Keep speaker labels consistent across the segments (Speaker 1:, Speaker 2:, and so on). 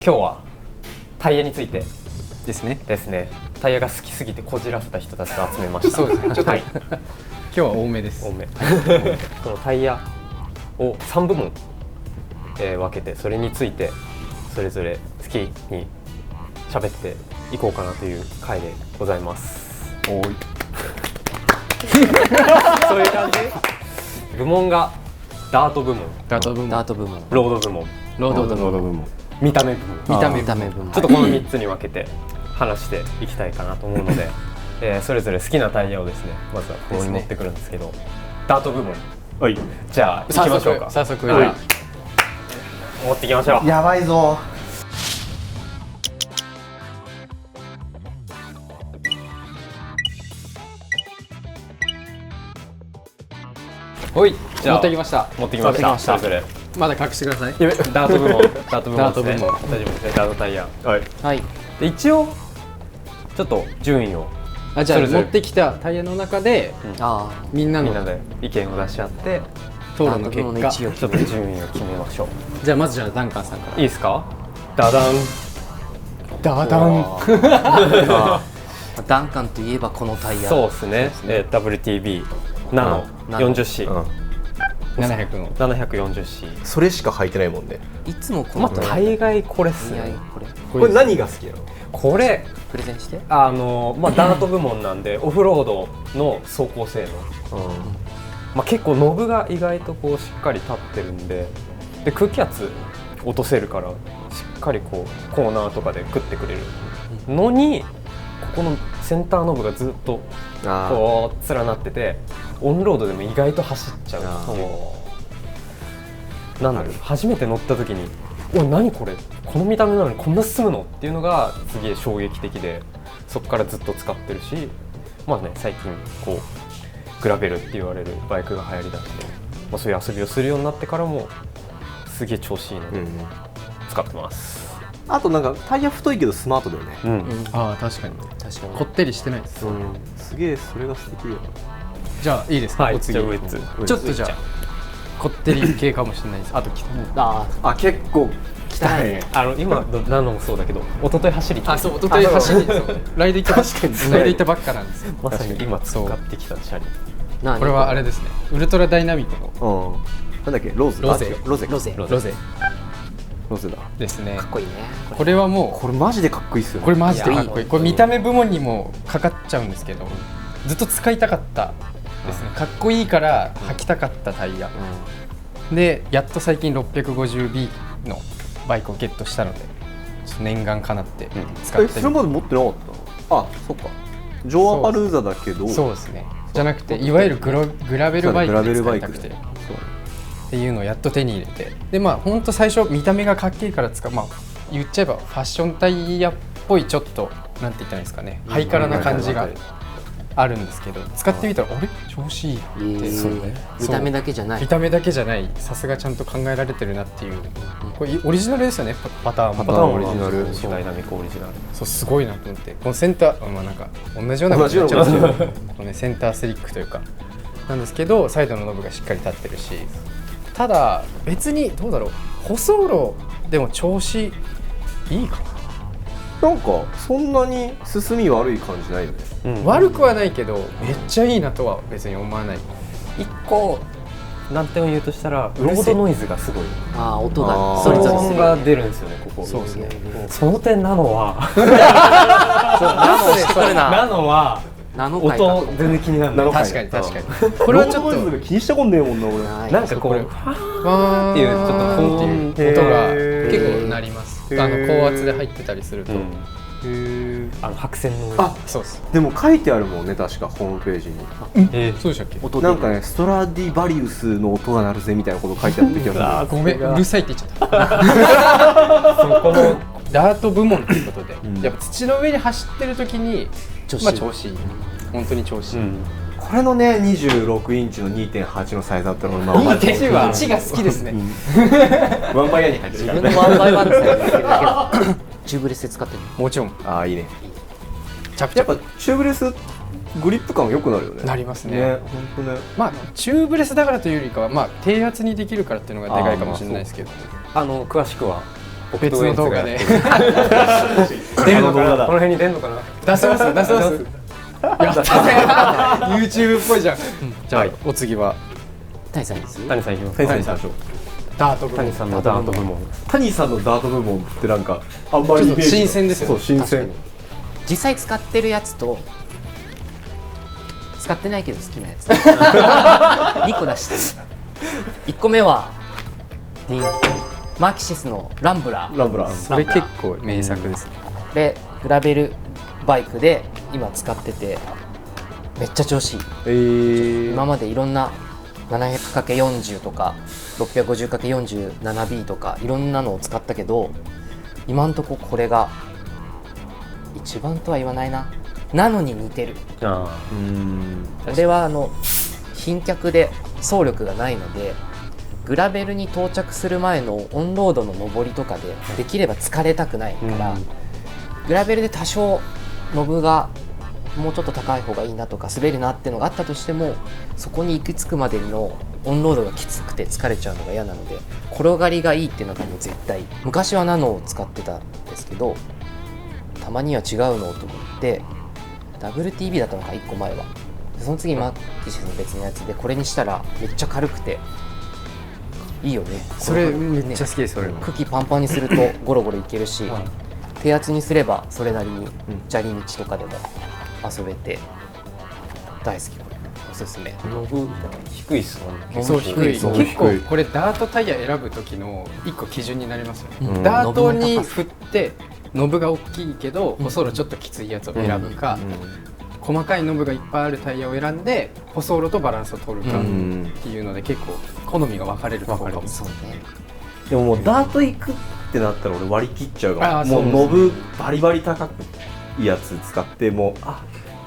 Speaker 1: 今日はタイヤについて
Speaker 2: ですね。
Speaker 1: タイヤが好きすぎてこじらせた人たちを集めました。
Speaker 2: そうですね。ちょっと、
Speaker 1: はい、
Speaker 2: 今日は多めです。
Speaker 1: 多め。このタイヤを3部門、分けて、それについてそれぞれ好きに喋っていこうかなという回でございます。
Speaker 2: おい。
Speaker 1: そういう感じ。部門がダート部門、
Speaker 2: ダート部門、
Speaker 1: ロード部門、
Speaker 2: ロード部門、
Speaker 1: 見た目部門、
Speaker 2: 見た目部門。
Speaker 1: ちょっとこの3つに分けて話していきたいかなと思うので、それぞれ好きなタイヤをですね、まずはここに持ってくるんですけど、ダート部門、はい、じゃあ行きましょうか。
Speaker 2: 早速、
Speaker 1: はい、持ってきましょう。
Speaker 3: やばいぞ。
Speaker 1: はい、じゃあ
Speaker 2: 持ってきました。
Speaker 1: 持ってきました。それぞれ
Speaker 2: まだ隠してください。
Speaker 1: ダート部門、ダート部門ですね。大丈夫ですね。ダートタイヤ。はい。で一応ちょっと順位を、
Speaker 2: じゃあ持ってきたタイヤの中で、みんな
Speaker 1: で意見を出し合って
Speaker 2: 討論の結果、
Speaker 1: ちょっと順位を決めましょう。
Speaker 2: じゃあまずダンカンさんから。
Speaker 1: いいですか？ダダン。
Speaker 2: ダダン。
Speaker 4: ダンカンといえばこのタイヤ。
Speaker 1: そうですね。WTB ナノ 40C。
Speaker 2: 700の
Speaker 1: 740C。
Speaker 3: それしか履いてないもんね。
Speaker 4: いつもこの
Speaker 1: 大概これっすね。
Speaker 3: これ何が好きなの？
Speaker 1: これ
Speaker 4: プレゼンして。
Speaker 1: ダート部門なんでオフロードの走行性能。結構ノブが意外とこうしっかり立ってるんで、空気圧落とせるからしっかりこうコーナーとかで食ってくれるのに、ここのセンターノブがずっとこう連なってて、オンロードでも意外と走っちゃう。なんだろう、初めて乗った時に「おい何これ、この見た目なのにこんな進むの？」っていうのがすげえ衝撃的で、そこからずっと使ってるし、最近こうグラベルって言われるバイクが流行りだして、そういう遊びをするようになってからもすげえ調子いいので使ってます。
Speaker 3: あとなんかタイヤ太いけどスマートだよね。
Speaker 2: 確かにこってりしてないです。
Speaker 3: すげえそれが素敵だよ。
Speaker 2: じゃあいいですか？
Speaker 1: はい、
Speaker 2: お次
Speaker 1: ちょっと
Speaker 2: じゃあこってり系かもしれないです。あと
Speaker 3: 結構汚いね。
Speaker 1: 今ナノもそうだけど、一昨日走り、
Speaker 2: そう一昨日走り、ライド行ったばっかなんですよ。
Speaker 1: まさに今使ってきたチャリ。
Speaker 2: これはあれですね、ウルトラダイナミコの
Speaker 3: なんだっけ、ロゼだ
Speaker 2: ですね。
Speaker 4: かっこいいね。
Speaker 2: これはもう
Speaker 3: これマジでかっこいいっすよね。
Speaker 2: これマジでかっこいい。これ見た目部門にもかかっちゃうんですけど、ずっと使いたかったですね。かっこいいから履きたかったタイヤで、やっと最近 650B のバイクをゲットしたので、ちょっと念願かなって使って。
Speaker 3: それまで持ってなかった？そっか、ジョアパルーザだけど。
Speaker 2: そうですね。じゃなくて、いわゆるグラベルバイクで使いたくてっていうのをやっと手に入れて、で本当最初見た目がかっけえから言っちゃえばファッションタイヤっぽい、ちょっとなんて言ったらいいんですかね、ハイカラな感じがあるんでれ使ってみたら、あれ調子いいって。
Speaker 4: 見た目だけじゃない。
Speaker 2: 見た目だけじゃない。さすがちゃんと考えられてるなっていう。これオリジナルですよね。パターン
Speaker 1: オリジナル、ダイナミックオリジナル。
Speaker 2: そう、すごいなと思って。このセンター、なんか同じようなことになっちゃうんですけど、このセンタースリックというかなんですけど、サイドのノブがしっかり立ってるし、ただ別にどうだろう、舗装路でも調子いいかな。
Speaker 3: なんかそんなに進み悪い感じないよね。
Speaker 2: 悪くはないけど、めっちゃいいなとは別に思わない。
Speaker 1: 一個難点を言うとしたら、ロードノイズがすごい。
Speaker 4: 音が
Speaker 1: 騒音が出るんですよね、ここ。
Speaker 2: そうですね。
Speaker 1: その点ナノはナノは音全然気にならない。
Speaker 2: 確かに。これはちょっと
Speaker 3: 気にしたことねえもんな俺。
Speaker 1: なんかこうファーンっていうちょっと高音
Speaker 2: っていう音が結構鳴ります。高圧で入ってたりすると。白線の。そうです。
Speaker 3: でも書いてあるもんね、確かホームページに。
Speaker 2: そうでしたっけ？
Speaker 3: なんかね、ストラディバリウスの音が鳴るぜみたいなこと書いてあった気がする。
Speaker 2: ごめん、うるさいって言っちゃった。そこのダート部門ということで、やっぱ土の上に走ってる時に調子いい。本当に調子いい。
Speaker 3: これのね、26インチの 2.8 のサイズだったのが
Speaker 2: 2.8が好きですね。
Speaker 3: ワンバイヤーに入ってるからね。
Speaker 4: 自分のワンバイワンでチューブレスで使ってる。
Speaker 2: もちろん。
Speaker 3: いいね。やっぱチューブレスグリップ感良くなるよね。
Speaker 2: なりますね。
Speaker 3: 本当ね。
Speaker 2: チューブレスだからというよりかは、低圧にできるからっていうのがでかいかもしれないですけど。
Speaker 1: 詳しくは
Speaker 2: 別の動画で
Speaker 1: 出るのかな、この辺に出るのかな。
Speaker 2: 出せますやった YouTube っぽいじゃん。じゃあお次は
Speaker 4: 谷さんです。
Speaker 1: 谷さんいきます。
Speaker 3: 谷さんでしょう。
Speaker 2: ダート部門。
Speaker 1: 谷さんのダート部門。
Speaker 3: 谷さんのダート部門ってなんかあんまりイメージ
Speaker 2: 新鮮ですよね。
Speaker 3: そう新鮮。
Speaker 4: 実際使ってるやつと使ってないけど好きなやつ2個出して1個目はマキシスのランブラー。
Speaker 2: それ結構名作ですね。
Speaker 4: でグラベルバイクで今使っててめっちゃ調子いい。今までいろんな 700×40 とか 650×47B とかいろんなのを使ったけど、今んとここれが一番とは言わないなのに似てる。俺は賓客で走力がないので、グラベルに到着する前のオンロードの上りとかでできれば疲れたくないから、グラベルで多少ノブがもうちょっと高い方がいいなとか滑るなっていうのがあったとしても、そこに行き着くまでのオンロードがきつくて疲れちゃうのが嫌なので、転がりがいいっていうのがもう絶対。昔はナノを使ってたんですけど、たまには違うのと思って WTB だったのか1個前は。その次マキシスの別のやつでこれにしたらめっちゃ軽くていいよね。
Speaker 2: それめっちゃ好きです。それ
Speaker 4: 茎パンパンにするとゴロゴロいけるし、低圧にすればそれなりに砂利道とかでも遊べて大好き。これおすすめ。
Speaker 1: ノブ低いっすもんね。
Speaker 2: そう低い。結構これダートタイヤ選ぶ時の1個基準になりますよね。ダートに振ってノブが大きいけど舗装路ちょっときついやつを選ぶか、細かいノブがいっぱいあるタイヤを選んで舗装路とバランスを取るかっていうので結構好みが分かれるところかも。
Speaker 4: そうね。
Speaker 3: でももうダート行くってなったら俺割り切っちゃうから、もうノブバリバリ高くいいやつ使ってもう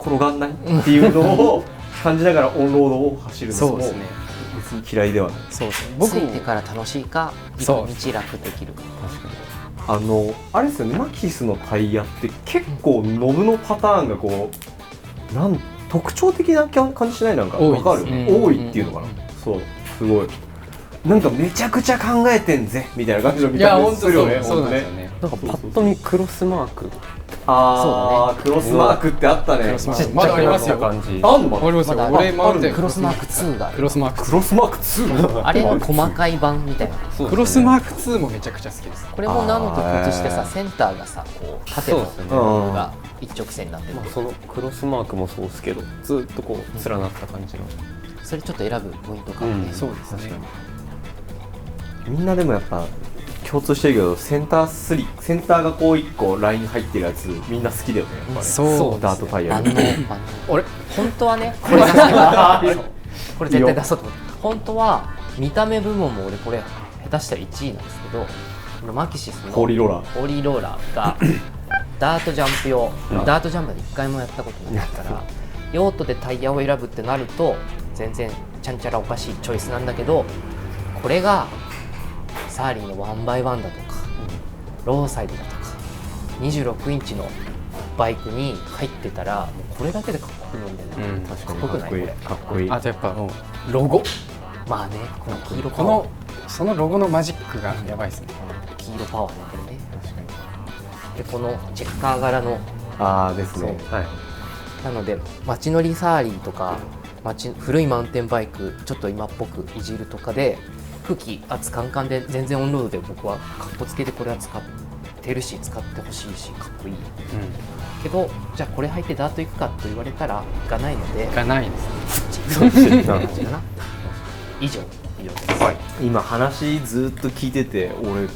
Speaker 3: 転がんないっていうのを感じながらオンロードを走るのも別に嫌いではない。
Speaker 4: そうですね。僕もついてから楽しいか道楽できるか。確かに。
Speaker 3: あれですよね、マキシスのタイヤって結構ノブのパターンがこう特徴的な感じしない？なんか分かる？多いっていうのかな。そう、すごいなんかめちゃくちゃ考えてんぜみたいな感じの見た目するよね。
Speaker 2: そうなんですよね。
Speaker 1: なんかパッと見クロスマーク。
Speaker 3: クロスマークってあったね。
Speaker 2: まだありますよ。
Speaker 1: 感じ。
Speaker 3: あんの？
Speaker 2: ありますよ。俺もある。
Speaker 4: クロスマーク2がある。
Speaker 2: クロスマーク
Speaker 3: 2。
Speaker 4: あれの細かい版みたいな。
Speaker 2: クロスマーク2もめちゃくちゃ好きです。
Speaker 4: これもナノと共通してさ、センターがさこう縦の部分が一直線になってる。
Speaker 1: そのクロスマークもそうですけど、ずっとこう連なった感じの。
Speaker 4: それちょっと選ぶポイントかもね。
Speaker 2: そうですね。
Speaker 3: みんなでもやっぱ共通してるけど、センターがこう1個ライン入ってるやつみんな好きだよね。やっぱり
Speaker 2: そう
Speaker 3: ダートタイヤ。
Speaker 4: 俺本当はね、これ出そうこれ絶対出そうと思って。本当は見た目部門も俺これ下手したら1位なんですけど、このマキシスの
Speaker 3: ホーリーロ
Speaker 4: ーラーがダートジャンプ用、ダートジャンプで1回もやったことないから、用途でタイヤを選ぶってなると全然ちゃんちゃらおかしいチョイスなんだけど、これがサーリーの 1x1 だとか、ローサイドだとか26インチのバイクに入ってたら、もうこれだけでかっこいいんだよね。
Speaker 3: 確かに
Speaker 4: かっこよくない？これ
Speaker 3: かっこいい。
Speaker 2: あとやっぱもうロゴ。
Speaker 4: まあね、この黄色パ
Speaker 2: こ
Speaker 4: ワー、
Speaker 2: のそのロゴのマジックがやばいですね。
Speaker 4: 黄色パワーね、これね。
Speaker 3: 確かに。
Speaker 4: でこのチェッカー柄の
Speaker 3: ですね。はい。
Speaker 4: なので街乗りサーリーとか古いマウンテンバイクちょっと今っぽくいじるとかで、空気圧カンカンで全然オンロードで僕はかっこつけてこれは使ってるし使ってほしいしかっこいい、けどじゃあこれ履いてダート行くかと言われたら行かないので
Speaker 2: がないですね。
Speaker 4: そうですね。以上です。
Speaker 3: はい、今話ずっと聞いてて、俺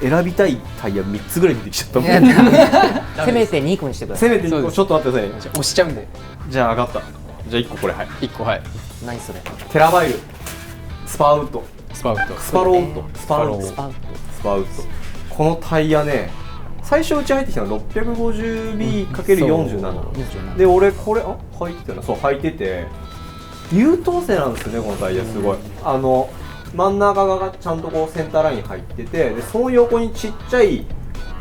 Speaker 3: 選びたいタイヤ3つぐらい出てきちゃったもん。
Speaker 4: せめて2個にしてください。
Speaker 3: せめて2個、ちょっと待ってくださいね。
Speaker 2: 押しちゃうんで。
Speaker 3: じゃあ上がった。じゃあ1個これ、はい。
Speaker 2: 1個はい。
Speaker 4: 何それ？
Speaker 3: テラバイル、スパウト、
Speaker 2: スパウト、
Speaker 3: スパロート、スパウト。このタイヤね、最初うち入ってきたの 650B×47 で、俺これ履いてたな。そう履いてて優等生なんですよね、このタイヤ。すごい真ん中がちゃんとこうセンターライン入ってて、でその横にちっちゃい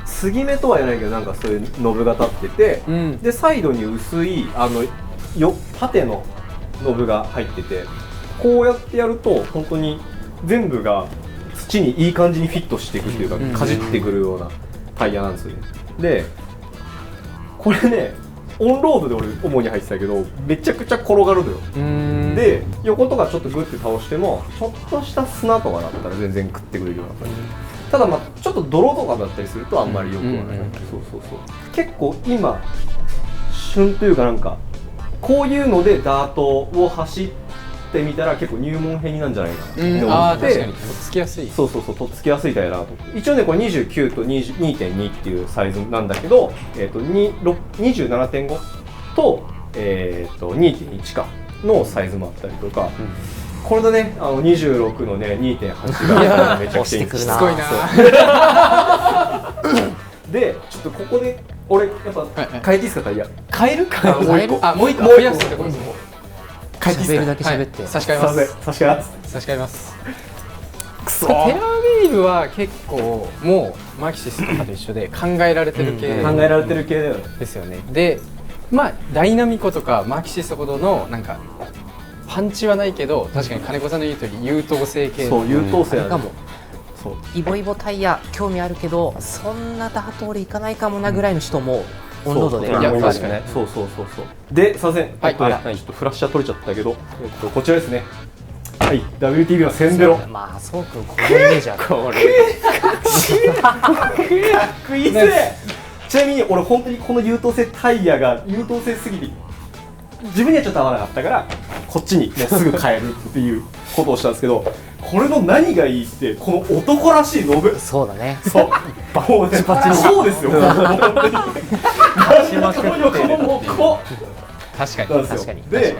Speaker 3: 継ぎ目とは言わないけど、なんかそういうノブが立ってて、でサイドに薄い縦のノブが入ってて、こうやってやると本当に全部が土にいい感じにフィットしていくっていうか、かじってくるようなタイヤなんですよね。でこれねオンロードで俺主に入ってたけどめちゃくちゃ転がるのよ。で横とかちょっとグッて倒してもちょっとした砂とかだったら全然食ってくれるような感じ。ただまあちょっと泥とかだったりするとあんまり良くはない。そう結構今旬というかなんかこういうのでダートを走ってみたら結構入門編になんじゃないかなって思って、
Speaker 2: 確かにとっつきやすい。
Speaker 3: そうとっつきやすいタイヤだなと。一応ねこれ29と 2.2 っていうサイズなんだけど、27.5 と、2.1 かのサイズもあったりとか、これだね26のね 2.8 がめちゃくちゃいいんです。
Speaker 4: しつ
Speaker 2: こいな
Speaker 3: でちょっとここで俺やっぱ変えていいですかタイヤ。変えるか
Speaker 2: もう一個増やすってことですね。
Speaker 3: 変えていいですか。
Speaker 4: 喋るだけ喋って、
Speaker 2: 差し替えます。
Speaker 3: 差し替えます。
Speaker 2: 差し替えます。
Speaker 3: くそ
Speaker 2: テラーウェーブは結構もうマキシスとかと一緒で考えられてる系、
Speaker 3: 考えられてる系だよね。
Speaker 2: ですよね。でまあダイナミコとかマキシスほどのなんかパンチはないけど確かに金子さんの言う通り優等生系
Speaker 3: そう優等生
Speaker 4: あれかも。
Speaker 3: そう
Speaker 4: イボイボタイヤ興味あるけどそんなダート俺行かないかもなぐらいの人もオンロードで
Speaker 2: いや確かに
Speaker 3: そうですいません
Speaker 2: はい
Speaker 3: ちょっとフラッシャー取れちゃったけどこちらですね。はい WTB のセンベロ。
Speaker 4: まあそうくんこのイメージある。
Speaker 2: これ
Speaker 3: クイズ。ちなみに俺本当にこの優等生タイヤが優等生すぎて自分にはちょっと合わなかったからこっちにもうすぐ変えるっていうことをしたんですけど、これの何がいいってこの男らしいノブ。
Speaker 4: そうだね。
Speaker 3: そうもうねそうですよ。本当に横
Speaker 2: 確かに
Speaker 3: なんですよ。
Speaker 4: 確かに
Speaker 3: で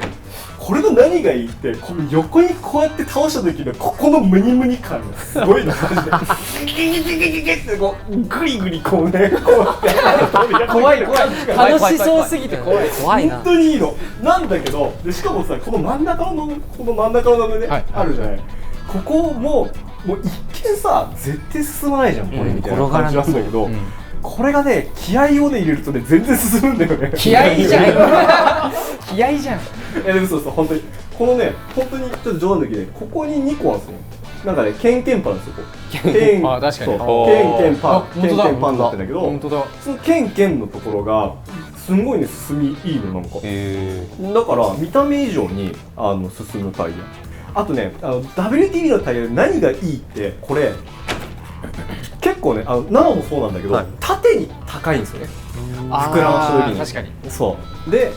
Speaker 3: これの何がいいってこの横にこうやって倒した時のここのムニムニ感がすごいの。ギギギギギギってこうグリグリこうねこうやって怖い
Speaker 2: 楽しそうすぎて怖い。
Speaker 4: 怖いな
Speaker 3: 本。当にいいのなんだけど、でしかもさこの真ん中のね、
Speaker 2: はい
Speaker 3: あるじゃない。ここもう一見さ絶対進まないじゃんこれみたいな感じなんだけど、これがね気合をね入れるとね全然進むんだよね。
Speaker 2: 気合じゃん気合じゃん。
Speaker 3: でもそう本当にこのね本当にちょっと冗談抜きでここに2個あるんですよ。なんかねケンケンパンですよ。ケン
Speaker 2: あ確かに
Speaker 3: そうケンケンパン
Speaker 2: あ本当だ
Speaker 3: ケンケンパンになってんだけど、
Speaker 2: 本当だ。
Speaker 3: そのケンケンのところがすんごいね進みいいのなんか。だから見た目以上に進むタイヤ。あとねWTB のタイヤで何がいいってこれ結構ねナノもそうなんだけど、縦に高いんですよね。膨らました時に
Speaker 2: 確かに
Speaker 3: そうで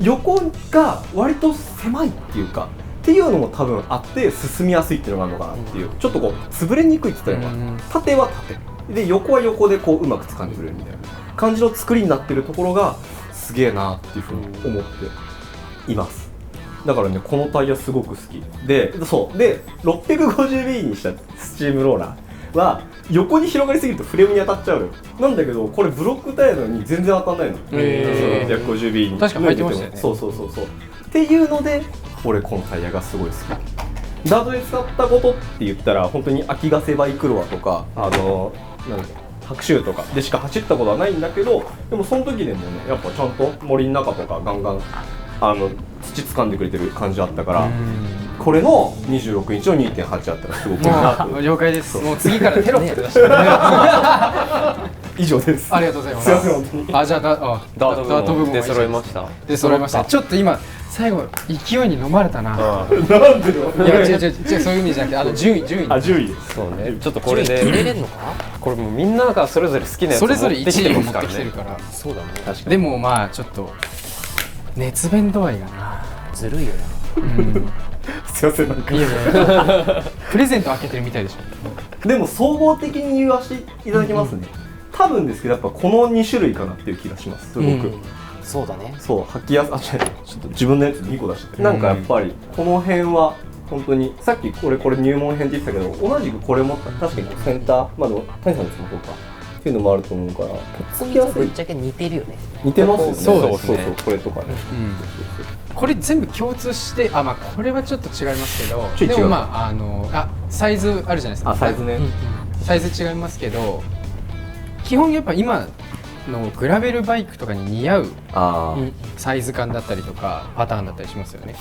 Speaker 3: 横が割と狭いっていうかっていうのも多分あって進みやすいっていうのがあるのかなっていう、ちょっとこう潰れにくいって言ったらいいのかな。縦は縦で横は横でこううまく掴んでくれるみたいな感じの作りになってるところがすげえなっていうふうに思っています。だからねこのタイヤすごく好きで、そうで 650B にしたスチームローラーは横に広がりすぎるとフレームに当たっちゃうよ。なんだけどこれブロックタイヤなのに全然当たんないの。650B に
Speaker 2: 確かに入ってましたよね。
Speaker 3: そうっていうので俺このタイヤがすごい好き。ダートで使ったことって言ったら本当に秋ヶ瀬バイクロアとかなんだ白州とかでしか走ったことはないんだけど、でもその時でもねやっぱちゃんと森の中とかガンガン土掴んでくれてる感じあったから、これの26インチの 2.8 あったらすごくいいなと。
Speaker 2: 了解です。もう次からテロップ出して
Speaker 3: 以上です。
Speaker 2: ありがとうございます。
Speaker 3: すいません本当に。
Speaker 2: あじゃあダート部門
Speaker 1: 出揃いました。
Speaker 2: 出揃いました。ちょっと今最後勢いに飲まれたな。
Speaker 3: なんでよ。
Speaker 2: いや違うそういう意味じゃなくて順位
Speaker 3: 10位です。
Speaker 1: そうね。ちょっとこれ
Speaker 4: 決めれ
Speaker 1: で
Speaker 4: んのかな。
Speaker 1: これもうみんながそれぞれ好きなやつを
Speaker 2: それぞれ
Speaker 1: 持ってき
Speaker 2: 1位を持って
Speaker 1: てますからね。
Speaker 2: きてるから。
Speaker 4: そうだね。
Speaker 3: 確かに。
Speaker 2: でもまあちょっと熱弁度合いがな。
Speaker 4: ずるいよな。
Speaker 3: すいませんなんか。
Speaker 2: いやいやプレゼント開けてるみたいでしょ。
Speaker 3: でも総合的に言わせていただきますね。多分ですけどやっぱこの2種類かなっていう気がしますすごく。
Speaker 4: そうだね。
Speaker 3: そう履きやすちょっと自分のやつ2個出して、なんかやっぱりこの辺は本当にさっきこれ入門編って言ってたけど同じくこれも確かにセンターまあでも谷さんですもそうかっていうのもあると思うから
Speaker 4: こいつぶっちゃけ似てるよね。
Speaker 3: 似てますよね。
Speaker 2: そうですね
Speaker 3: そうこれとかね。
Speaker 2: これ全部共通してまあこれはちょっと違いますけど、
Speaker 3: ちょい違う
Speaker 2: でもまあサイズあるじゃないですか。
Speaker 3: サイズね。
Speaker 2: サイズ違いますけど基本やっぱ今のグラベルバイクとかに似合うサイズ感だったりとかパターンだったりしますよね。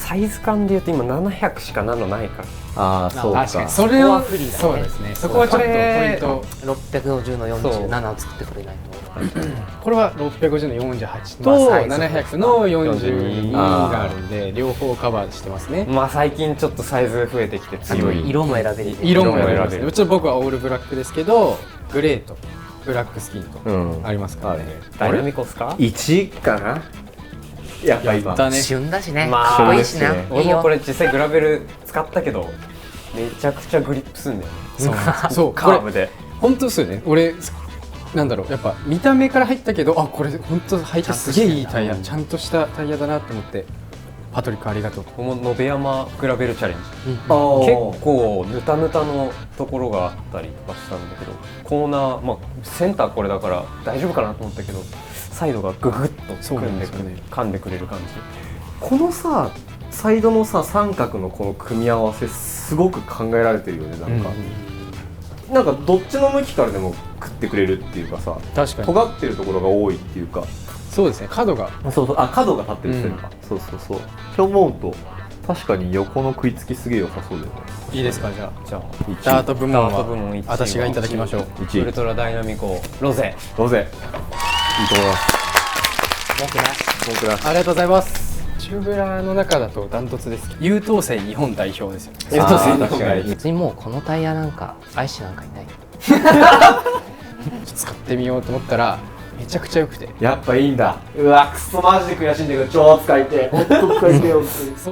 Speaker 1: サイズ感でいうと今700しかナノないから。
Speaker 3: ああそうか。
Speaker 2: 確かにそれを
Speaker 4: そこは不利だね
Speaker 2: そうですね。そこはちょっとポイント。
Speaker 4: 650の47を作ってくれないと。
Speaker 2: これは650の48
Speaker 4: まあ
Speaker 2: と
Speaker 4: サイズ
Speaker 2: 700の42があるんで両方カバーしてますね。
Speaker 1: まあ最近ちょっとサイズ増えてきて
Speaker 4: あ
Speaker 1: 強い。
Speaker 4: と色も選べる。
Speaker 2: 色も選べ
Speaker 1: 選べる
Speaker 2: ますね。ちょっと僕はオールブラックですけどグレーとブラックスキンと
Speaker 3: うん
Speaker 2: ありますからね。
Speaker 1: ダイナミコスか。
Speaker 3: 1かな。やっぱ今
Speaker 2: だね。
Speaker 4: 旬だしね、
Speaker 1: まあ
Speaker 4: かっこいいしな、
Speaker 3: そうです
Speaker 1: 俺も
Speaker 4: いいよ
Speaker 1: これ実際グラベル使ったけどめちゃくちゃグリップすんだよね。
Speaker 2: そうなんですそう
Speaker 1: カーブで。
Speaker 2: 本当ですよね。俺なんだろう、やっぱ見た目から入ったけど、あこれ本当履いてすげえいいタイヤ、ちゃんとしたタイヤだなと思って。パトリックありがとう。
Speaker 1: この延山グラベルチャレンジ、結
Speaker 3: 構
Speaker 1: 構ヌタヌタのところがあったりとかしたんだけど、コーナー、まあ、センターこれだから大丈夫かなと思ったけどサイドがググッと
Speaker 2: そうなん
Speaker 1: 組んですく
Speaker 2: でよね
Speaker 1: 噛んでくれる感じ。
Speaker 3: このさサイドのさ三角のこの組み合わせすごく考えられてるよね。なんか、なんかどっちの向きからでも食ってくれるっていうかさ、
Speaker 2: 確かに
Speaker 3: 尖ってるところが多いっていうか。
Speaker 2: そうですね。角が
Speaker 3: そうそう、あ角が立ってるっていうのか、そうそうそうって思うと確かに横の食いつきすげえ良さそうだよね。
Speaker 2: いいですか。じゃあ
Speaker 1: じゃあ
Speaker 2: ダート部門
Speaker 1: ダート部門
Speaker 2: は
Speaker 1: 1位は
Speaker 2: 私がいただきましょう。
Speaker 3: 1位
Speaker 1: ウルトラダイナミコロゼ。
Speaker 3: どうぜいいと思います。
Speaker 4: 文句なし。
Speaker 3: 文句なし。
Speaker 2: ありがとうございます。中ブラの中だとダントツです。優等生日本代表ですよ。
Speaker 3: 優等生確かに
Speaker 4: 別にもうこのタイヤなんか愛しなんかいない。
Speaker 2: 使ってみようと思ったらめちゃくちゃ良くて。
Speaker 3: やっぱいいんだ。うわクソマジで悔しいんだけど超使いてえ。ほんと使いてえよ。
Speaker 2: そ